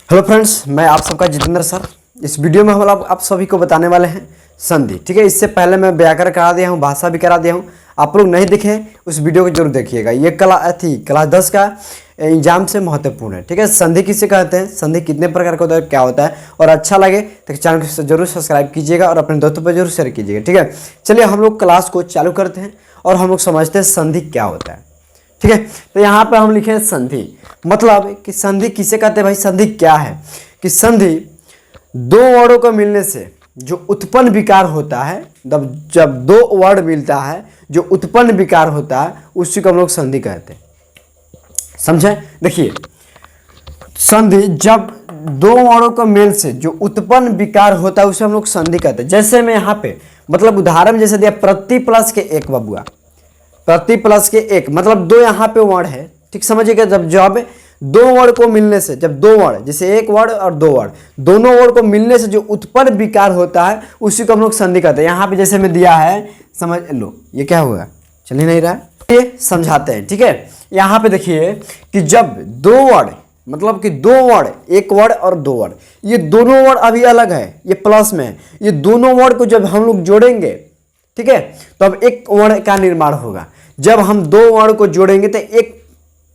Hello friends, मैं आप सबका जितेंद्र सर। इस वीडियो में हम आप सभी को बताने वाले हैं संधि। ठीक है, इससे पहले मैं व्याकरण करा दिया हूँ, भाषा भी करा दिया हूँ। आप लोग नहीं दिखे उस वीडियो को जरूर देखिएगा। ये क्लास 10 का एग्जाम से महत्वपूर्ण है। ठीक है, संधि किसे कहते हैं, संधि कितने प्रकार का होता है, क्या होता है, और अच्छा लगे तो चैनल को जरूर सब्सक्राइब कीजिएगा और अपने दोस्तों पर जरूर शेयर कीजिएगा। ठीक है, चलिए हम लोग क्लास को चालू करते हैं और हम लोग समझते हैं संधि क्या होता है। ठीक है, तो यहाँ पे हम लिखे संधि, मतलब कि संधि किसे कहते हैं भाई, संधि क्या है कि संधि दो वर्डों को मिलने से जो उत्पन्न विकार होता है, जब दो वर्ड मिलता है जो उत्पन्न विकार होता है उसी को हम लोग संधि कहते हैं। समझे? देखिए, संधि जब दो वर्डों का मेल से जो उत्पन्न विकार होता है उसे हम लोग संधि कहते हैं। जैसे मैं यहाँ पे मतलब उदाहरण जैसे दिया, प्रति प्लस के एक बबुआ, प्रति प्लस के एक मतलब दो यहाँ पे वर्ड है। ठीक समझिएगा, जब दो वर्ड को मिलने से, जब दो वर्ड जैसे एक वर्ड और दो वर्ड, दोनों वर्ड को मिलने से जो उत्पन्न विकार होता है उसी को हम लोग संधि कहते हैं। यहाँ पे जैसे मैं दिया है, समझ लो ये क्या हुआ, चल ही नहीं रहा, ये समझाते हैं। ठीक है, यहाँ पे देखिए कि जब दो वर्ड मतलब कि दो वर्ड, एक वर्ड और दो वर्ड, ये दोनों वर्ड अभी अलग है, ये प्लस में है, ये दोनों वर्ड को जब हम लोग जोड़ेंगे, ठीक है, तो अब एक वर्ण का निर्माण होगा। जब हम दो वर्ण को जोड़ेंगे तो एक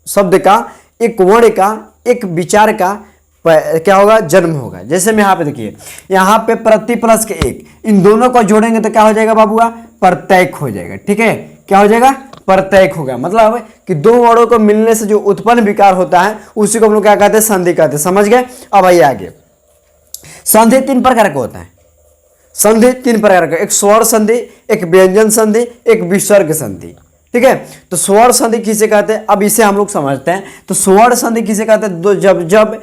शब्द का, एक वर्ण का, एक विचार का क्या होगा, जन्म होगा। जैसे मैं यहाँ पे देखिए, यहाँ पे प्रति प्लस के एक, इन दोनों को जोड़ेंगे तो क्या हो जाएगा बाबूआ, प्रत्येक हो जाएगा। ठीक है, क्या हो जाएगा, प्रत्येक होगा। मतलब कि दो वर्णों को मिलने से जो उत्पन्न विकार होता है उसी को हम लोग क्या कहते हैं, संधि कहते हैं। समझ गए? अब आइए आगे। संधि तीन प्रकार का होता है। संधि तीन प्रकार का, एक स्वर संधि, एक व्यंजन संधि, एक विसर्ग संधि। ठीक है, तो स्वर संधि किसे कहते हैं, अब इसे हम लोग समझते हैं। तो स्वर संधि किसे कहते हैं, जब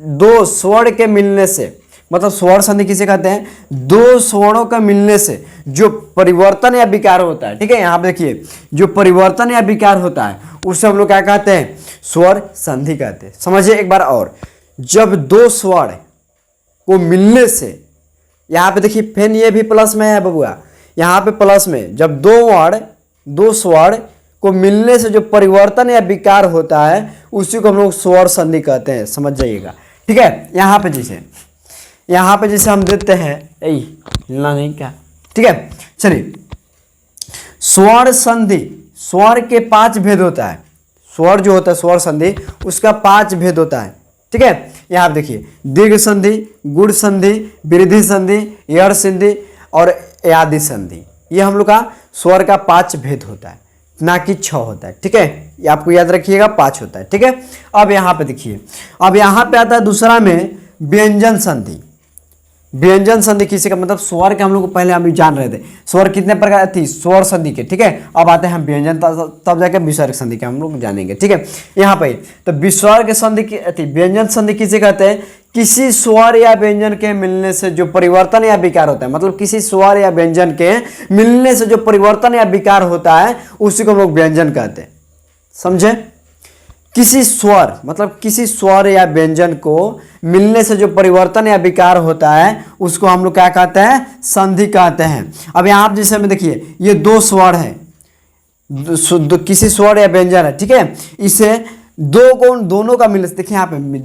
दो स्वर के मिलने से, मतलब स्वर संधि किसे कहते हैं, दो स्वरों का मिलने से जो परिवर्तन या विकार होता है। ठीक है, यहाँ पे देखिए, जो परिवर्तन या विकार होता है उसे हम लोग क्या कहते हैं, स्वर संधि कहते हैं। समझिए एक बार और, जब दो स्वर को मिलने से, यहाँ पे देखिए फेन ये भी प्लस में है बबुआ, यहाँ पे प्लस में, जब दो स्वर को मिलने से जो परिवर्तन या विकार होता है उसी को हम लोग स्वर संधि कहते हैं। समझ जाइएगा। ठीक है, यहाँ पे जैसे हम देते हैं हिलना नहीं क्या। ठीक है, चलिए, स्वर संधि, स्वर के 5 भेद होता है। स्वर जो होता है स्वर संधि, उसका 5 भेद होता है। ठीक है, यहाँ पे देखिए, दीर्घ संधि, गुण संधि, वृद्धि संधि, यड़ संधि और यादि संधि। ये हम लोग का स्वर का 5 भेद होता है, ना कि 6 होता है। ठीक है, ये आपको याद रखिएगा, 5 होता है। ठीक है, अब यहाँ पे देखिए, अब यहाँ पे आता है दूसरा में व्यंजन संधि। व्यंजन संधि किसी का मतलब स्वर के हम लोग पहले हम जान रहे थे स्वर कितने प्रकार थी, स्वर संधि के। ठीक है, अब आते हैं हम व्यंजन, तब जाकर विसर्ग संधि के हम लोग जानेंगे। ठीक है, यहाँ पे तो विसर्ग संधि की, व्यंजन संधि किसे कहते हैं, किसी स्वर या व्यंजन के मिलने से जो परिवर्तन या विकार होता है, मतलब किसी स्वर या व्यंजन के मिलने से जो परिवर्तन या विकार होता है उसी को हम लोग व्यंजन कहते हैं। समझे? किसी स्वर मतलब किसी स्वर या व्यंजन को मिलने से जो परिवर्तन या विकार होता है उसको हम लोग क्या कहते हैं, संधि कहते हैं। अब यहाँ आप जैसे में देखिए, ये दो स्वर है, किसी स्वर या व्यंजन है। ठीक है, इसे दोनों का मिलने से, देखिए यहाँ पे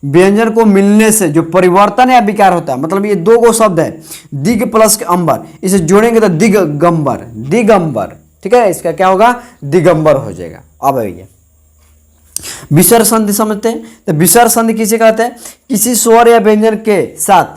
व्यंजन को मिलने से जो परिवर्तन या विकार होता है, मतलब ये दो गो शब्द है, दिग प्लस के अंबर, इसे जोड़ेंगे तो दिगंबर, दिगंबर। ठीक है, इसका क्या होगा, दिगंबर हो जाएगा। अब आइए विसर्ग संधि समझते हैं। तो विसर्ग संधि किसे कहते हैं, किसी स्वर या व्यंजन के साथ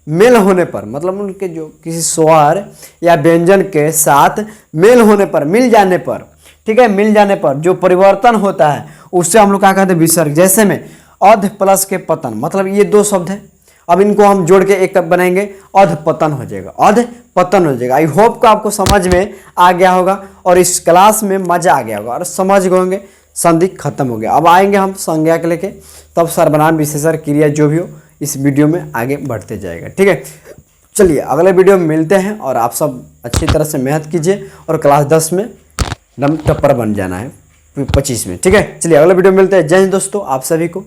मेल होने पर, मतलब उनके जो किसी स्वर या व्यंजन के साथ मेल होने पर, मिल जाने पर, ठीक है, मिल जाने पर जो परिवर्तन होता है उससे हम लोग क्या कहते हैं, विसर्ग। जैसे में अध प्लस के पतन, मतलब ये दो शब्द है, अब इनको हम जोड़ के एक बनाएंगे, अध पतन हो जाएगा, अध पतन हो जाएगा। आई होप को आपको समझ में आ गया होगा और इस क्लास में मजा आ गया होगा और समझ गए होंगे, संधि खत्म हो गया। अब आएंगे हम संज्ञा के लेके, तब सर्वनाम विशेषण क्रिया जो भी हो इस वीडियो में आगे बढ़ते जाएगा। ठीक है, चलिए अगले वीडियो में मिलते हैं और आप सब अच्छी तरह से मेहनत कीजिए और क्लास 10 में एकदम टप्पर बन जाना है 25 में। ठीक है, चलिए अगले वीडियो में मिलते हैं। जय हिंद दोस्तों, आप सभी को।